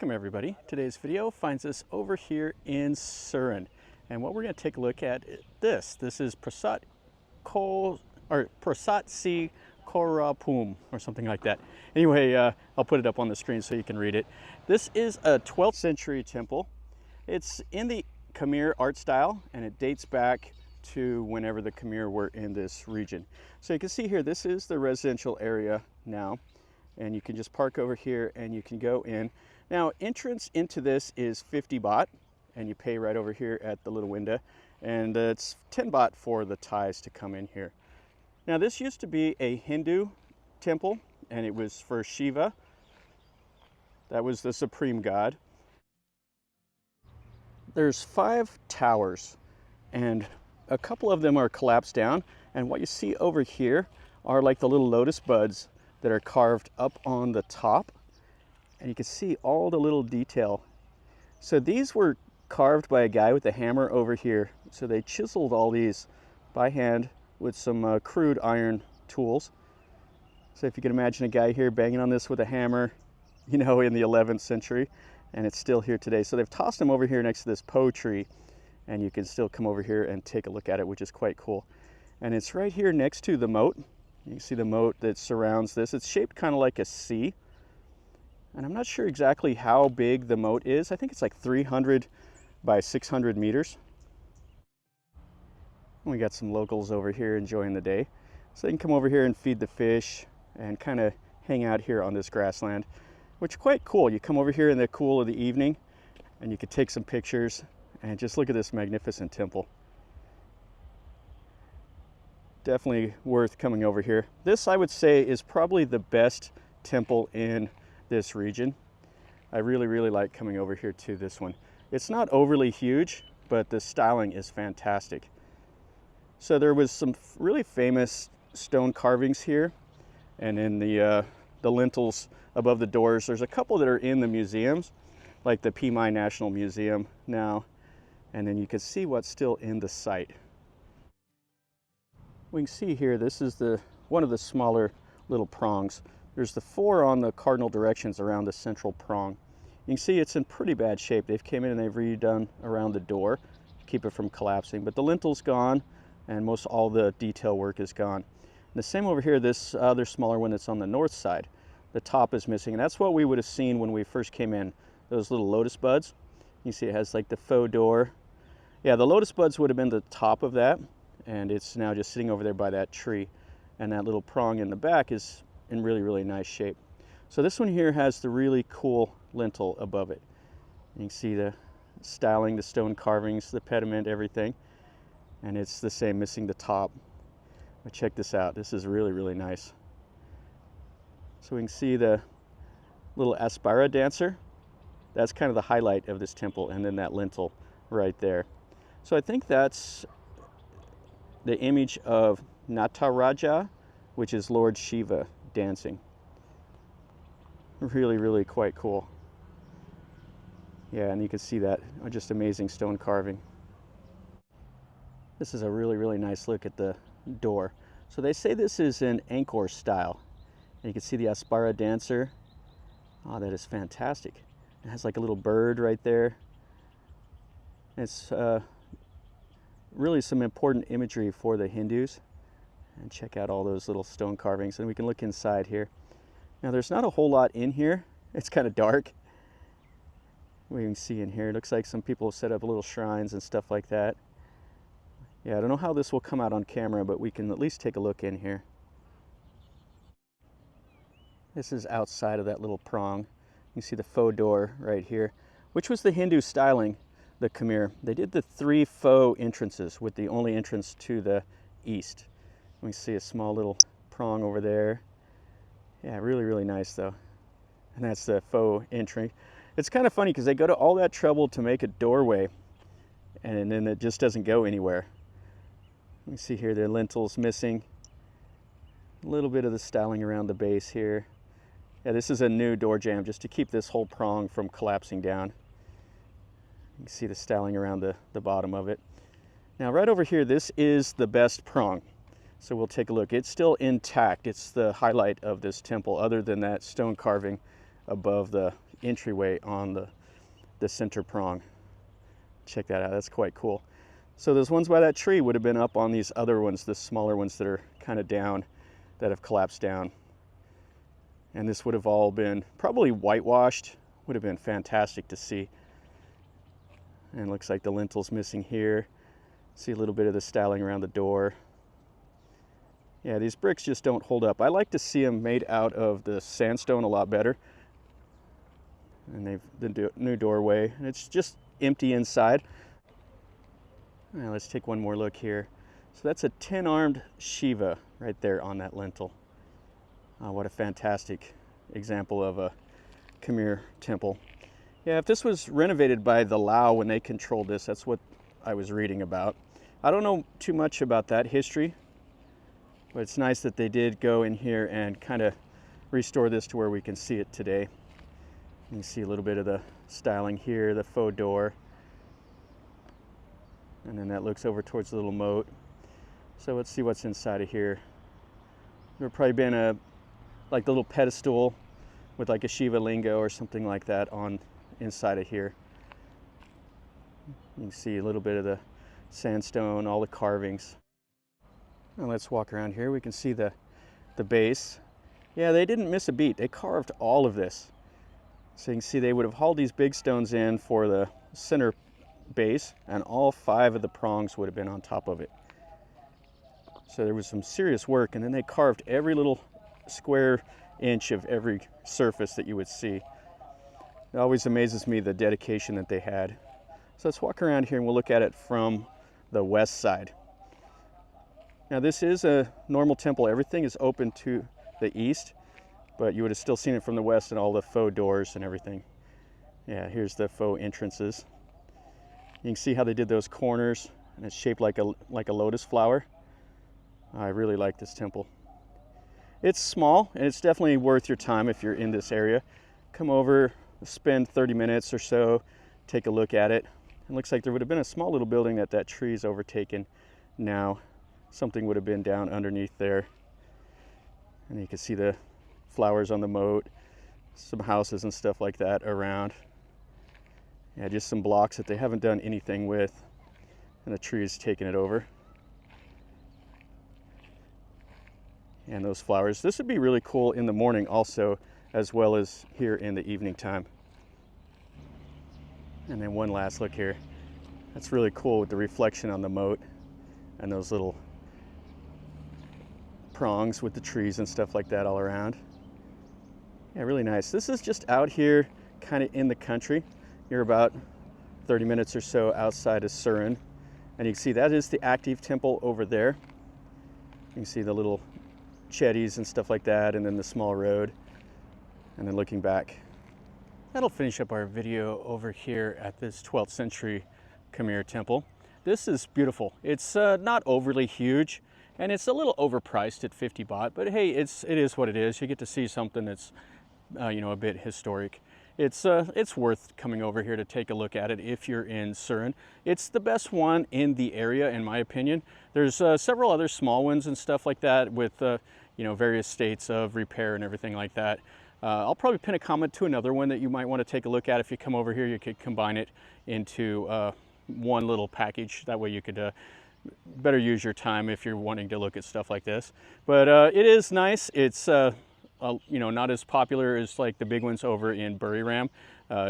Welcome everybody. Today's video finds us over here in Surin, and what we're going to take a look at this is Prasat Si Khoraphum or something like that. Anyway, I'll put it up on the screen so you can read it. This is a 12th century temple. It's in the Khmer art style, and it dates back to whenever the Khmer were in this region. So you can see here, this is the residential area now, and you can just park over here and you can go in. Now, entrance into this is 50 baht, and you pay right over here at the little window, and it's 10 baht for the Thais to come in here. Now, this used to be a Hindu temple, and it was for Shiva. That was the supreme god. There's 5 towers, and a couple of them are collapsed down, and what you see over here are like the little lotus buds that are carved up on the top, and you can see all the little detail. So these were carved by a guy with a hammer over here. So they chiseled all these by hand with some crude iron tools. So if you can imagine a guy here banging on this with a hammer, you know, in the 11th century, and it's still here today. So they've tossed them over here next to this po tree, and you can still come over here and take a look at it, which is quite cool. And it's right here next to the moat. You can see the moat that surrounds this. It's shaped kind of like a C. And I'm not sure exactly how big the moat is. I think it's like 300 by 600 meters. We got some locals over here enjoying the day. So they can come over here and feed the fish and kind of hang out here on this grassland, which is quite cool. You come over here in the cool of the evening and you could take some pictures and just look at this magnificent temple. Definitely worth coming over here. This, I would say, is probably the best temple in this region. I really like coming over here to this one. It's not overly huge, but the styling is fantastic. So there was some really famous stone carvings here, and in the lintels above the doors, there's a couple that are in the museums, like the Phimai National Museum now, and then you can see what's still in the site. We can see here, this is one of the smaller little prongs. There's the 4 on the cardinal directions around the central prong. You can see it's in pretty bad shape. They've came in and they've redone around the door to keep it from collapsing, but the lintel's gone and most all the detail work is gone. And the same over here, this other smaller one that's on the north side. The top is missing, and that's what we would have seen when we first came in, those little lotus buds. You see it has like the faux door. Yeah, the lotus buds would have been the top of that, and it's now just sitting over there by that tree. And that little prong in the back is in really nice shape. So this one here has the really cool lintel above it. You can see the styling, the stone carvings, the pediment, everything. And it's the same, missing the top. But check this out. This is really nice. So we can see the little aspira dancer. That's kind of the highlight of this temple, and then that lintel right there. So I think that's the image of Nataraja, which is Lord Shiva dancing. Really quite cool. Yeah, and you can see that just amazing stone carving. This is a really nice look at the door. So they say this is in Angkor style. And you can see the aspira dancer. Oh, that is fantastic. It has like a little bird right there. It's really some important imagery for the Hindus. And check out all those little stone carvings, and we can look inside here. Now there's not a whole lot in here. It's kind of dark. We can see in here, it looks like some people have set up little shrines and stuff like that. Yeah, I don't know how this will come out on camera, but we can at least take a look in here. This is outside of that little prong. You see the faux door right here, which was the Hindu styling, the Khmer. They did the 3 faux entrances, with the only entrance to the east. We see a small little prong over there. Yeah, really nice though. And that's the faux entry. It's kind of funny because they go to all that trouble to make a doorway, and then it just doesn't go anywhere. You see here the lintel's missing. A little bit of the styling around the base here. Yeah, this is a new door jamb just to keep this whole prong from collapsing down. You can see the styling around the bottom of it. Now right over here, this is the best prong. So we'll take a look. It's still intact. It's the highlight of this temple, other than that stone carving above the entryway on the center prong. Check that out, that's quite cool. So those ones by that tree would have been up on these other ones, the smaller ones that are kind of down, that have collapsed down. And this would have all been probably whitewashed. Would have been fantastic to see. And looks like the lintel's missing here. See a little bit of the styling around the door. Yeah, these bricks just don't hold up. I like to see them made out of the sandstone a lot better. And they've the new doorway, and it's just empty inside. Now let's take one more look here. So that's a 10-armed Shiva right there on that lintel. What a fantastic example of a Khmer temple. Yeah, if this was renovated by the Lao when they controlled this, that's what I was reading about. I don't know too much about that history, but it's nice that they did go in here and kind of restore this to where we can see it today. You can see a little bit of the styling here, the faux door. And then that looks over towards the little moat. So let's see what's inside of here. There would probably been a like the little pedestal with like a Shiva linga or something like that on inside of here. You can see a little bit of the sandstone, all the carvings. Now let's walk around here. We can see the base. Yeah, they didn't miss a beat. They carved all of this. So you can see they would have hauled these big stones in for the center base, and all 5 of the prongs would have been on top of it. So there was some serious work, and then they carved every little square inch of every surface that you would see. It always amazes me the dedication that they had. So let's walk around here and we'll look at it from the west side. Now this is a normal temple. Everything is open to the east, but you would have still seen it from the west and all the faux doors and everything. Yeah, here's the faux entrances. You can see how they did those corners, and it's shaped like a lotus flower. I really like this temple. It's small, and it's definitely worth your time if you're in this area. Come over, spend 30 minutes or so, take a look at it. It looks like there would have been a small little building that tree's overtaken now. Something would have been down underneath there. And you can see the flowers on the moat, some houses and stuff like that around. Yeah, just some blocks that they haven't done anything with, and the tree is taking it over. And those flowers. This would be really cool in the morning also, as well as here in the evening time. And then one last look here. That's really cool with the reflection on the moat and those little prongs with the trees and stuff like that all around. Yeah, really nice. This is just out here kind of in the country. You're about 30 minutes or so outside of Surin. And you can see that is the active temple over there. You can see the little chetties and stuff like that, and then the small road. And then looking back. That'll finish up our video over here at this 12th century Khmer temple. This is beautiful. It's not overly huge, and it's a little overpriced at 50 baht, but hey, it is what it is. You get to see something that's you know, a bit historic. It's worth coming over here to take a look at it if you're in Surin. It's the best one in the area, in my opinion. There's several other small ones and stuff like that with you know, various states of repair and everything like that. I'll probably pin a comment to another one that you might want to take a look at. If you come over here, you could combine it into one little package. That way you could better use your time if you're wanting to look at stuff like this. But it is nice. It's you know, not as popular as like the big ones over in Buriram,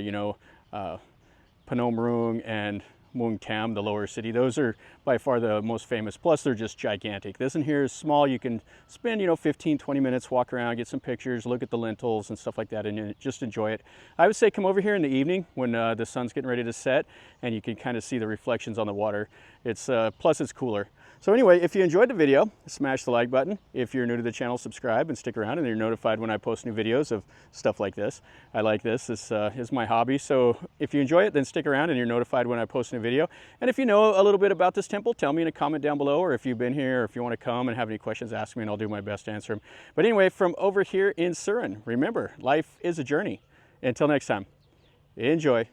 you know, Phanom, Rung, and Muang, the lower city. Those are by far the most famous, plus they're just gigantic. This in here is small. You can spend, you know, 15-20 minutes, walk around, get some pictures, look at the lintels and stuff like that, and just enjoy it. I would say come over here in the evening when the sun's getting ready to set, and you can kind of see the reflections on the water. It's plus it's cooler. So anyway, if you enjoyed the video, smash the like button. If you're new to the channel, subscribe and stick around, and you're notified when I post new videos of stuff like this. I like this. This is my hobby. So if you enjoy it, then stick around and you're notified when I post a new video. And if you know a little bit about this temple, tell me in a comment down below, or if you've been here, or if you want to come and have any questions, ask me and I'll do my best to answer them. But anyway, from over here in Surin, remember, life is a journey. Until next time, enjoy.